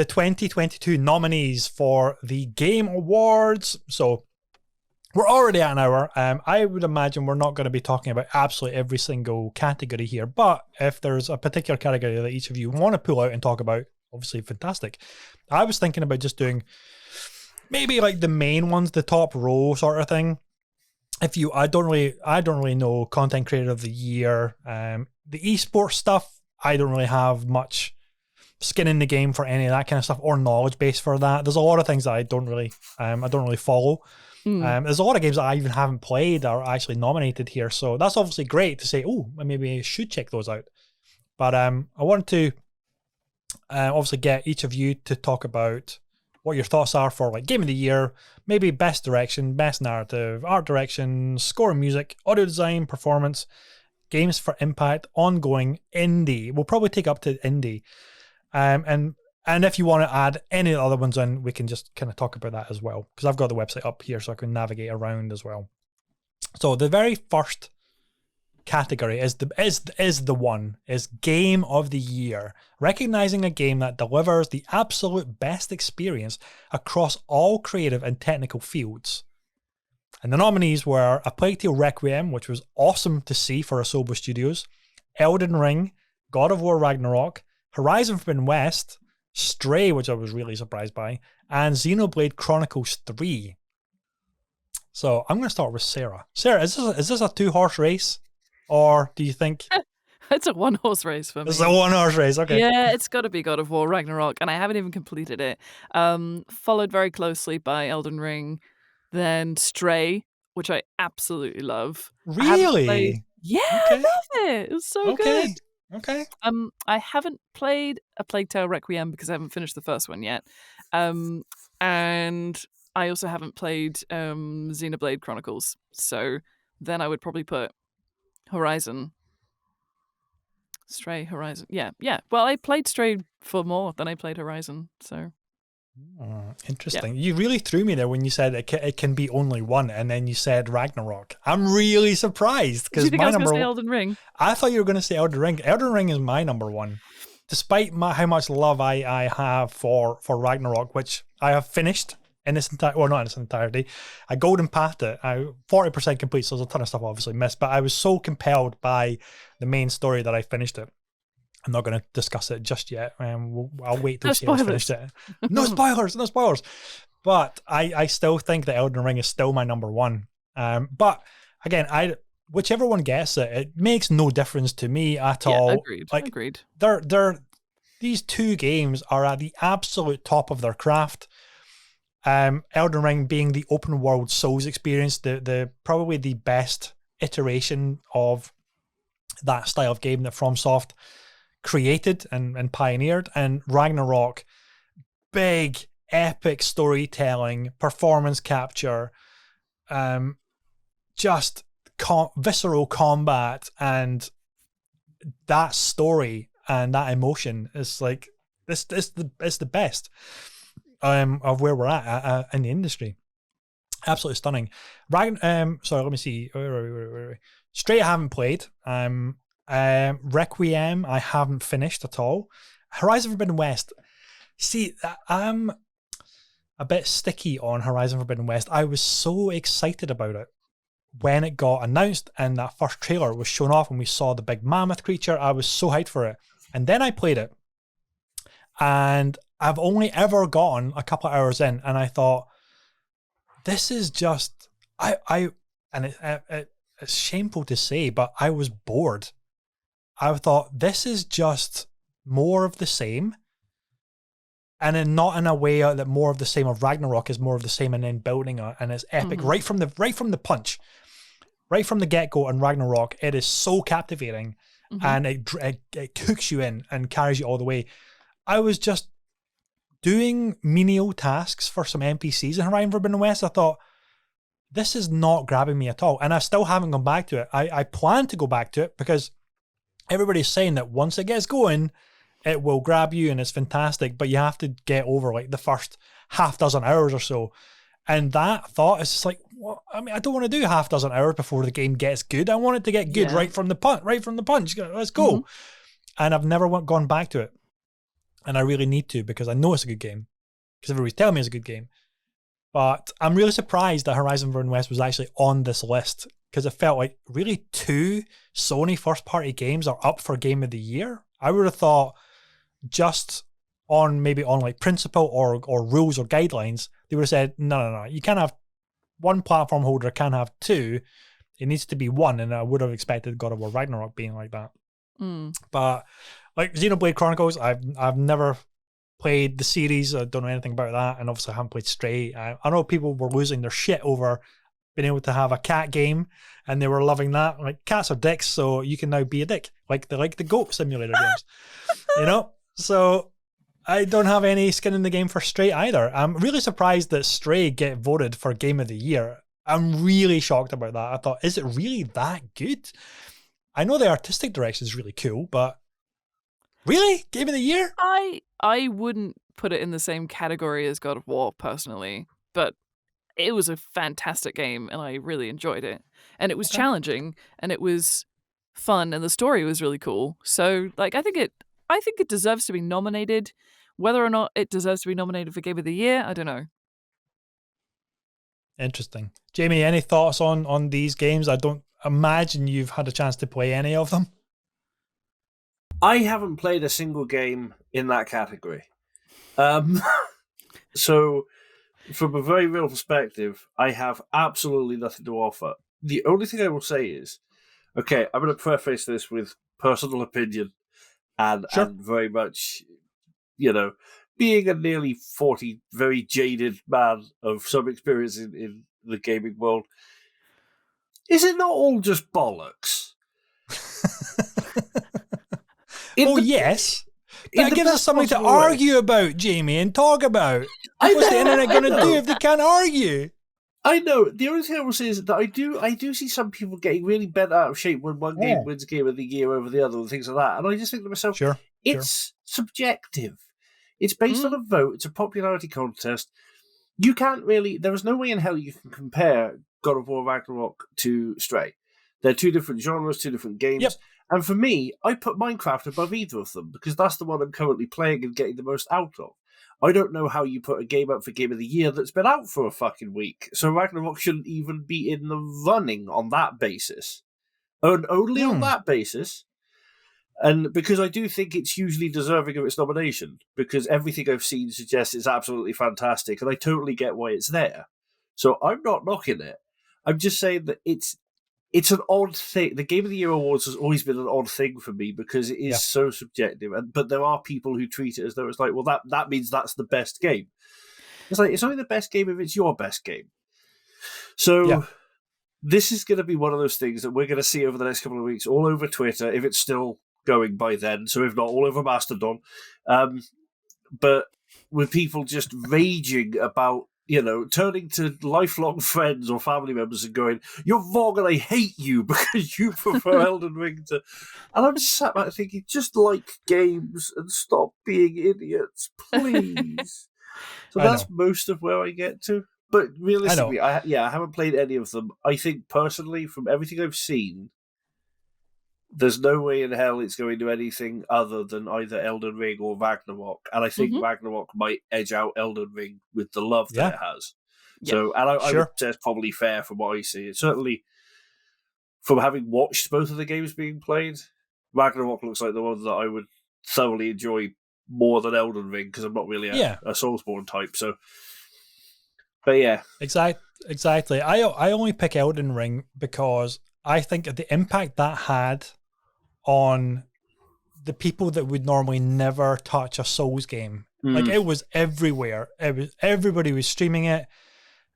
the 2022 nominees for the Game Awards. So we're already at an hour. I would imagine we're not going to be talking about absolutely every single category here, but if there's a particular category that each of you want to pull out and talk about, obviously fantastic. I was thinking about just doing maybe like the main ones, the top row sort of thing. I don't really know content creator of the year. The esports stuff, I don't really have much skin in the game for any of that kind of stuff or knowledge base for that. There's a lot of things that I don't really follow. There's a lot of games that I even haven't played that are actually nominated here. So that's obviously great to say, oh, maybe I should check those out. But I want to obviously get each of you to talk about what your thoughts are for like game of the year, maybe best direction, best narrative, art direction, score and music, audio design, performance, games for impact, ongoing, indie. We'll probably take up to indie. And if you want to add any other ones in, we can just kind of talk about that as well, because I've got the website up here so I can navigate around as well. So the very first category is Game of the Year, recognizing a game that delivers the absolute best experience across all creative and technical fields. And the nominees were A Plague Tale Requiem, which was awesome to see for Asobo Studios, Elden Ring, God of War Ragnarok, Horizon Forbidden West, Stray, which I was really surprised by, and Xenoblade Chronicles 3. So I'm going to start with Sarah. Sarah, is this a 2-horse race? Or do you think... It's a 1-horse race for me. It's a 1-horse race, okay. Yeah, it's got to be God of War Ragnarok, and I haven't even completed it. Followed very closely by Elden Ring, then Stray, which I absolutely love. Really? Yeah, okay. I love it. It was so good. Okay. I haven't played A Plague Tale Requiem because I haven't finished the first one yet. And I also haven't played Xenoblade Chronicles. So then I would probably put Horizon. Stray, Horizon. Yeah. Well, I played Stray for more than I played Horizon, so... Interesting. Yeah. You really threw me there when you said it can be only one, and then you said Ragnarok. I'm really surprised because you think I was going to say Elden Ring? I thought you were going to say Elden Ring. Elden Ring is my number one, despite how much love I have for Ragnarok, which I have finished in its entire, well, not in its entirety. I golden pathed it. I 40% complete, so there's a ton of stuff obviously missed, but I was so compelled by the main story that I finished it. I'm not going to discuss it just yet. I'll wait till Sarah's finished it. No spoilers. But I still think that Elden Ring is still my number one. But again, whichever one gets it, it makes no difference to me at all. Agreed. Agreed. These two games are at the absolute top of their craft. Elden Ring being the open world Souls experience, the probably the best iteration of that style of game that FromSoft created and pioneered, and Ragnarok, big epic storytelling, performance capture, just visceral combat, and that story and that emotion is like it's the best of where we're at in the industry. Absolutely stunning. Sorry, let me see. Stray I haven't played. Requiem I haven't finished at all. Horizon Forbidden West. See, I'm a bit sticky on Horizon Forbidden West. I was so excited about it when it got announced and that first trailer was shown off and we saw the big mammoth creature. I was so hyped for it. And then I played it. And I've only ever gotten a couple of hours in and I thought, this is just... it's shameful to say, but I was bored. I thought, this is just more of the same. And then not in a way that more of the same of Ragnarok is more of the same and then building it and it's epic right from the punch. Right from the get-go on Ragnarok, it is so captivating and it hooks you in and carries you all the way. I was just doing menial tasks for some NPCs in Horizon Forbidden West. I thought, this is not grabbing me at all. And I still haven't gone back to it. I plan to go back to it because everybody's saying that once it gets going, it will grab you and it's fantastic, but you have to get over like the first half dozen hours or so. And that thought is just like, well, I mean, I don't want to do half dozen hours before the game gets good. I want it to get good right from the punch. Let's go. And I've never gone back to it. and I really need to because I know it's a good game because everybody's telling me it's a good game. But I'm really surprised that Horizon Forbidden West was actually on this list because it felt like really 2 Sony first-party games are up for Game of the Year. I would have thought just on maybe on like principle or rules or guidelines, they would have said, no, you can't have one platform holder, can't have 2. It needs to be 1, and I would have expected God of War Ragnarok being like that. But like Xenoblade Chronicles, I've never played the series. I don't know anything about that, and obviously I haven't played Stray. I know people were losing their shit over being able to have a cat game, and they were loving that. Like, cats are dicks, so you can now be a dick. Like they like the Goat Simulator games, you know. So I don't have any skin in the game for Stray either. I'm really surprised that Stray get voted for Game of the Year. I'm really shocked about that. I thought, is it really that good? I know the artistic direction is really cool, but really? Game of the Year? I wouldn't put it in the same category as God of War personally, but it was a fantastic game and I really enjoyed it. And it was challenging and it was fun and the story was really cool. So like I think it deserves to be nominated. Whether or not it deserves to be nominated for Game of the Year, I don't know. Interesting. Jamie, any thoughts on these games? I don't imagine you've had a chance to play any of them. I haven't played a single game in that category. So, from a very real perspective, I have absolutely nothing to offer. The only thing I will say is, okay, I'm going to preface this with personal opinion and very much, being a nearly 40, very jaded man of some experience in the gaming world, is it not all just bollocks? Yes. That gives us something to argue about, Jamie, and talk about. What's the internet going to do if they can't argue? I know. The only thing I will say is that I do see some people getting really bent out of shape when one game wins Game of the Year over the other and things like that. And I just think to myself, it's subjective. It's based on a vote. It's a popularity contest. You can't really... There is no way in hell you can compare God of War Ragnarok to Stray. They're 2 different genres, 2 different games. Yep. And for me, I put Minecraft above either of them because that's the one I'm currently playing and getting the most out of. I don't know how you put a game up for Game of the Year that's been out for a fucking week. So Ragnarok shouldn't even be in the running on that basis. And only on that basis. And because I do think it's hugely deserving of its nomination, because everything I've seen suggests it's absolutely fantastic, and I totally get why it's there. So I'm not knocking it. I'm just saying that it's an odd thing. The Game of the Year Awards has always been an odd thing for me because it is so subjective. But there are people who treat it as though it's like, well, that means that's the best game. It's like, it's only the best game if it's your best game. So this is going to be one of those things that we're going to see over the next couple of weeks all over Twitter, if it's still going by then. So if not, all over Mastodon. But with people just raging about, turning to lifelong friends or family members and going, "You're wrong and I hate you because you prefer Elden Ring to..." And I'm just sat back thinking, just like games and stop being idiots, please. So that's most of where I get to. But realistically, I haven't played any of them. I think personally, from everything I've seen, there's no way in hell it's going to anything other than either Elden Ring or Ragnarok. And I think Ragnarok might edge out Elden Ring with the love that it has. Yeah. So, and I would say it's probably fair from what I see. It's certainly, from having watched both of the games being played, Ragnarok looks like the one that I would thoroughly enjoy more than Elden Ring, because I'm not really a Soulsborne type. So, but yeah. Exactly. I only pick Elden Ring because I think the impact that had on the people that would normally never touch a Souls game. Like, it was everywhere. Everybody was streaming it,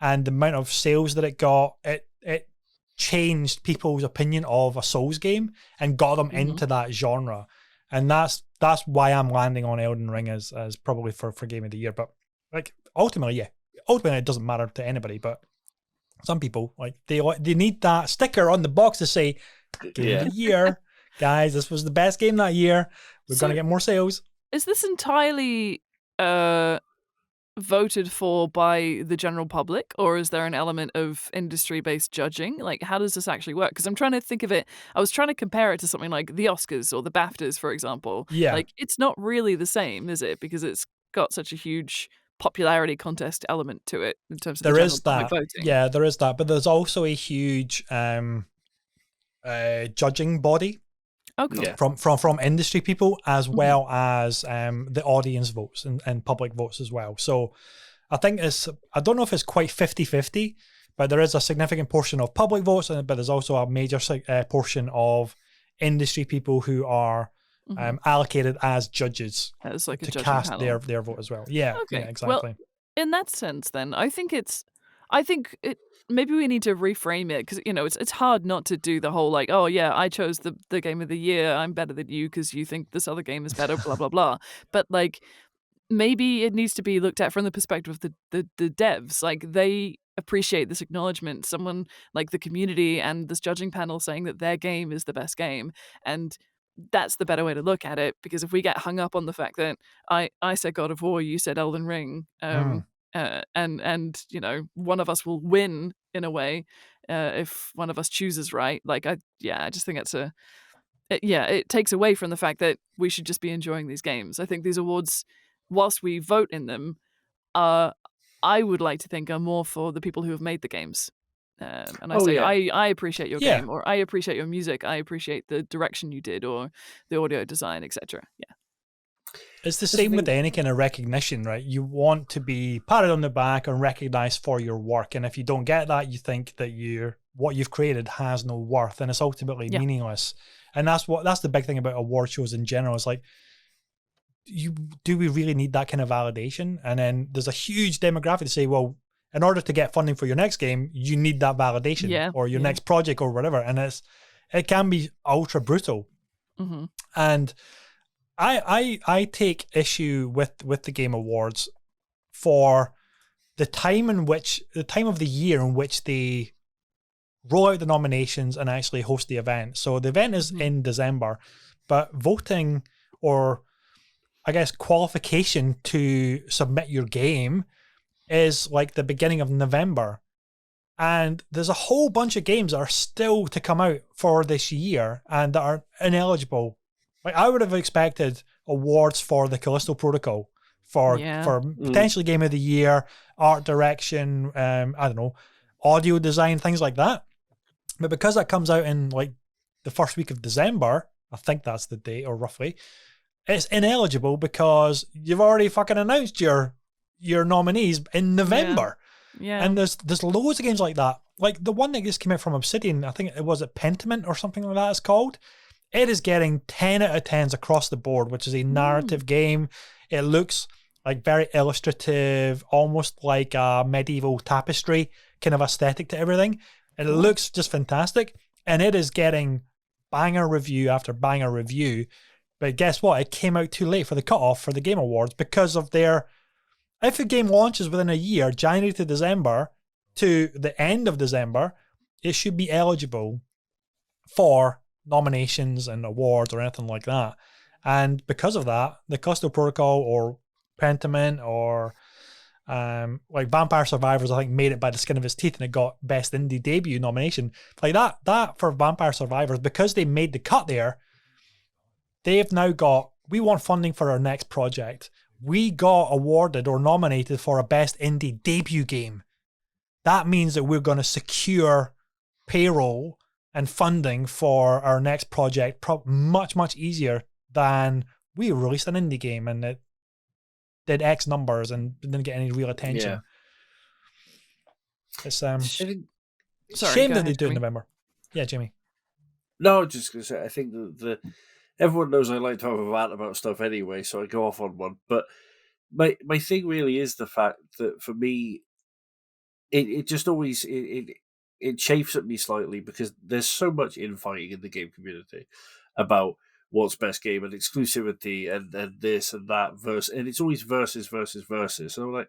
and the amount of sales that it got, it changed people's opinion of a Souls game and got them into that genre. And that's why I'm landing on Elden Ring as probably for Game of the Year. But like ultimately it doesn't matter to anybody, but some people they need that sticker on the box to say Game of the Year. Guys, this was the best game that year. We're going to get more sales. Is this entirely voted for by the general public, or is there an element of industry-based judging? Like, how does this actually work? Because I'm trying to think of it. I was trying to compare it to something like the Oscars or the BAFTAs, for example. Yeah, Like, it's not really the same, is it? Because it's got such a huge popularity contest element to it in terms of the there general is public that. voting. Yeah, there is that. But there's also a huge judging body Oh, cool. Yeah. from industry people, as well as the audience votes and public votes as well. So I think I don't know if it's quite 50-50, but there is a significant portion of public votes, but there's also a major portion of industry people who are allocated as judges As like a to judging cast panel. their vote as well. Yeah, Okay. yeah, Well, exactly. in that sense, then I think it. Maybe we need to reframe it because it's hard not to do the whole like, oh yeah, I chose the game of the year. I'm better than you because you think this other game is better. Blah blah blah. But like, maybe it needs to be looked at from the perspective of the devs. Like, they appreciate this acknowledgement. Someone like the community and this judging panel saying that their game is the best game, and that's the better way to look at it. Because if we get hung up on the fact that I said God of War, you said Elden Ring, and one of us will win in a way if one of us chooses right. Like, I just think it takes away from the fact that we should just be enjoying these games. I think these awards, whilst we vote in them, I would like to think are more for the people who have made the games. And I Oh, say, yeah. I appreciate your Yeah. game, or I appreciate your music, I appreciate the direction you did, or the audio design, etc. Yeah. It's the the same with thing. any kind of recognition, right? You want to be patted on the back and recognized for your work. And if you don't get that, you think that what you've created has no worth and it's ultimately Yeah. meaningless. And that's the big thing about award shows in general. It's like, do we really need that kind of validation? And then there's a huge demographic to say, well, in order to get funding for your next game, you need that validation, Yeah, or your yeah. next project or whatever. And it can be ultra brutal. Mm-hmm. And I take issue with the Game Awards for the time of the year in which they roll out the nominations and actually host the event. So the event is in December, but voting, or I guess qualification to submit your game, is like the beginning of November. And there's a whole bunch of games that are still to come out for this year and that are ineligible. Like, I would have expected awards for the Callisto Protocol for potentially Game of the Year, art direction, I don't know, audio design, things like that. But because that comes out in like the first week of December, I think that's the date, or roughly, it's ineligible because you've already fucking announced your nominees in November. Yeah. And there's loads of games like that. Like the one that just came out from Obsidian, I think it was Pentiment or something like that it's called. It is getting 10 out of 10s across the board, which is a narrative game. It looks like very illustrative, almost like a medieval tapestry kind of aesthetic to everything. And it looks just fantastic. And it is getting banger review after banger review. But guess what? It came out too late for the cutoff for the Game Awards because of if the game launches within a year, January to December, to the end of December, it should be eligible for nominations and awards or anything like that. And because of that, the Callisto Protocol or Pentiment or like Vampire Survivors, I think, made it by the skin of his teeth and it got Best Indie Debut nomination. Like that for Vampire Survivors, because they made the cut there, they've now got, we want funding for our next project. We got awarded or nominated for a Best Indie Debut game. That means that we're going to secure payroll and funding for our next project much, much easier than we released an indie game and it did X numbers and didn't get any real attention. Yeah. It's Sorry, shame go that ahead, they do it in Jamie. November. Yeah, Jamie. No, just because I think that everyone knows I like to have a rant about stuff anyway, so I go off on one. But my thing really is the fact that for me, it just always it chafes at me slightly because there's so much infighting in the game community about what's best game and exclusivity and this and that and it's always versus. So I'm like,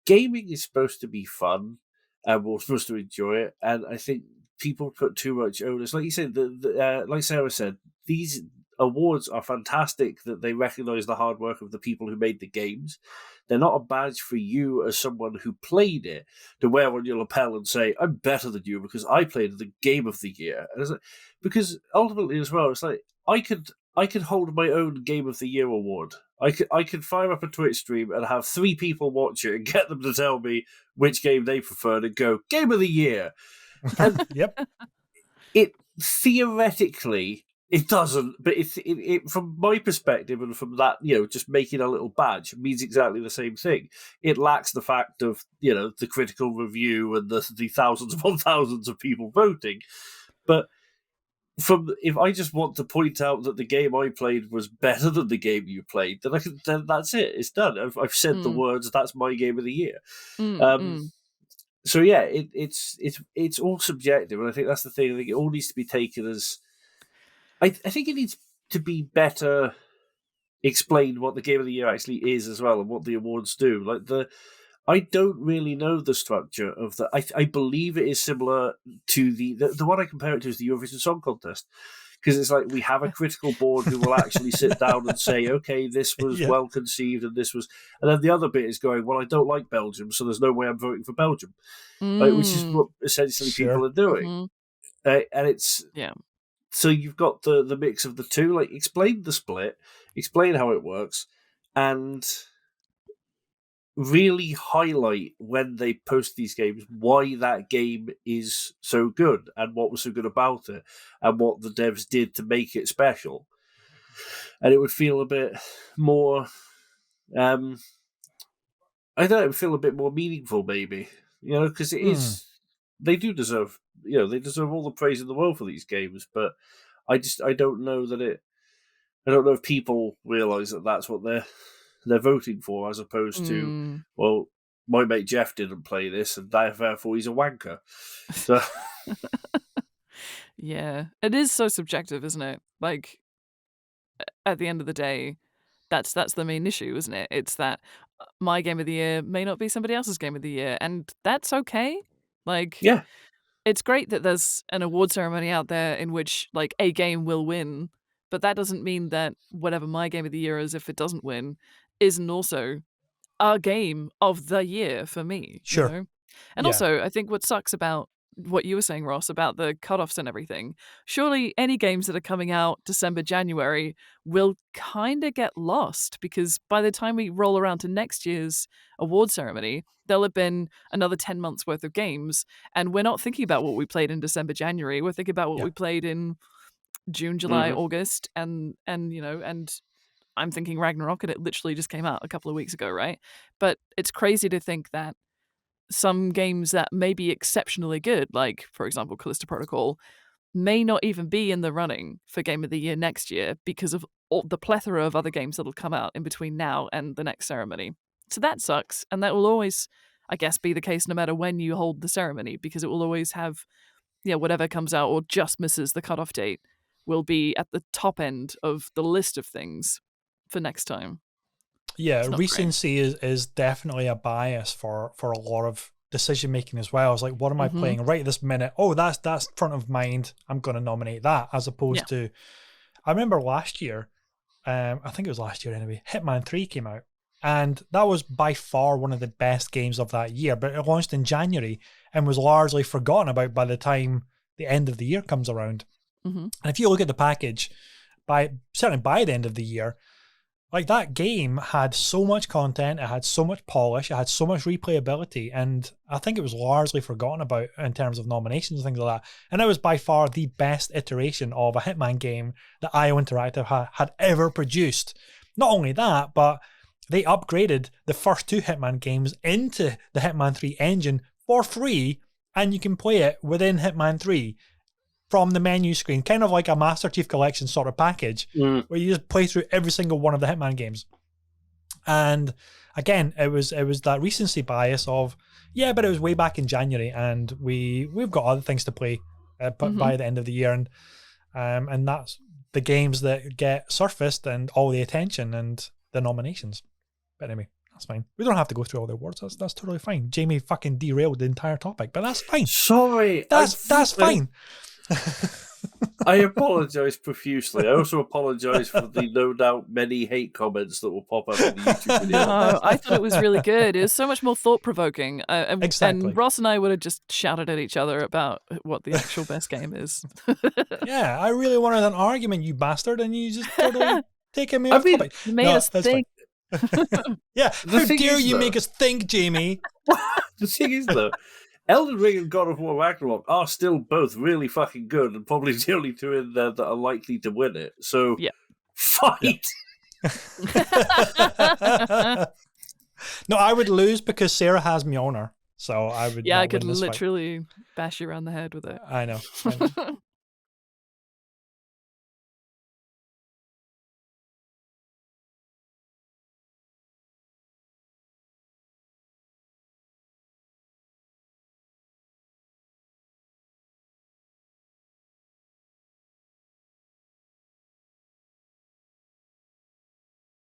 gaming is supposed to be fun and we're supposed to enjoy it, and I think people put too much onus. Like you said, like Sarah said, these awards are fantastic, that they recognise the hard work of the people who made the games. They're not a badge for you as someone who played it to wear on your lapel and say, I'm better than you because I played the game of the year. And it's like, because ultimately as well, it's like, I could hold my own Game of the Year award. I could fire up a Twitch stream and have 3 people watch it and get them to tell me which game they preferred and go, Game of the Year. And Yep. it theoretically, it doesn't, but it from my perspective and from that, just making a little badge means exactly the same thing. It lacks the fact of, the critical review and the thousands upon thousands of people voting. But if I just want to point out that the game I played was better than the game you played, then that's it. It's done. I've said the words. That's my Game of the Year. So yeah, it's all subjective, and I think that's the thing. I think it all needs to be taken as. I think it needs to be better explained what the Game of the Year actually is as well, and what the awards do. I don't really know the structure of the. I believe it is similar to the one I compare it to is the Eurovision Song Contest, because it's like we have a critical board who will actually sit down and say, okay, this was well conceived and this was, and then the other bit is going, well, I don't like Belgium, so there's no way I'm voting for Belgium, which is what essentially people are doing, and it's So you've got the mix of the two. Like, explain the split, explain how it works, and really highlight when they post these games why that game is so good and what was so good about it and what the devs did to make it special. And it would feel a bit more I don't know, it would feel a bit more meaningful maybe, because it is, they do deserve, they deserve all the praise in the world for these games, but I don't know if people realise that that's what they're voting for, as opposed to, well, my mate Jeff didn't play this, and therefore he's a wanker. So. Yeah, it is so subjective, isn't it? Like, at the end of the day, that's the main issue, isn't it? It's that my Game of the Year may not be somebody else's Game of the Year, and that's okay. Like, yeah, it's great that there's an award ceremony out there in which, like, a game will win, but that doesn't mean that whatever my Game of the Year is, if it doesn't win, isn't also a game of the year for me. Sure. You know? And also, I think what sucks about what you were saying, Ross, about the cutoffs and everything, surely any games that are coming out December, January will kind of get lost, because by the time we roll around to next year's award ceremony, there'll have been another 10 months worth of games. And we're not thinking about what we played in December, January. We're thinking about what we played in June, July, August, and I'm thinking Ragnarok, and it literally just came out a couple of weeks ago, right? But it's crazy to think that some games that may be exceptionally good, like, for example, Callisto Protocol, may not even be in the running for Game of the Year next year because of all the plethora of other games that'll come out in between now and the next ceremony. So that sucks, and that will always, I guess, be the case no matter when you hold the ceremony, because it will always have, whatever comes out or just misses the cutoff date will be at the top end of the list of things for next time. Yeah, recency is definitely a bias for a lot of decision making as well. It's like, what am I playing right this minute? Oh, that's front of mind. I'm going to nominate that, as opposed to, I remember last year, I think it was last year anyway, Hitman 3 came out, and that was by far one of the best games of that year, but it launched in January and was largely forgotten about by the time the end of the year comes around. And if you look at the package, certainly by the end of the year, like, that game had so much content, it had so much polish, it had so much replayability, and I think it was largely forgotten about in terms of nominations and things like that. And it was by far the best iteration of a Hitman game that IO Interactive had ever produced. Not only that, but they upgraded the first 2 Hitman games into the Hitman 3 engine for free, and you can play it within Hitman 3 from the menu screen, kind of like a Master Chief Collection sort of package, where you just play through every single one of the Hitman games. And again, it was that recency bias of, but it was way back in January, and we've got other things to play by the end of the year, and that's the games that get surfaced and all the attention and the nominations. But anyway, that's fine. We don't have to go through all the awards. That's totally fine. Jamie fucking derailed the entire topic, but that's fine. Sorry, that's fine. I apologise profusely. I also apologise for the no doubt many hate comments that will pop up in the YouTube video. No, I thought it was really good. It was so much more thought-provoking. Exactly. And Ross and I would have just shouted at each other about what the actual best game is. Yeah, I really wanted an argument, you bastard, and you just totally taking me off topic. You made us that's think. Yeah, The how thing dare is, you though- make us think, Jamie? The thing is, though, Elden Ring and God of War Ragnarok are still both really fucking good and probably the only two in there that are likely to win it. So, Yeah. fight! No, I would lose because Sarah has Mjolnir. So I would. Yeah, not I could win this fight. literally bash you around the head with it. I know.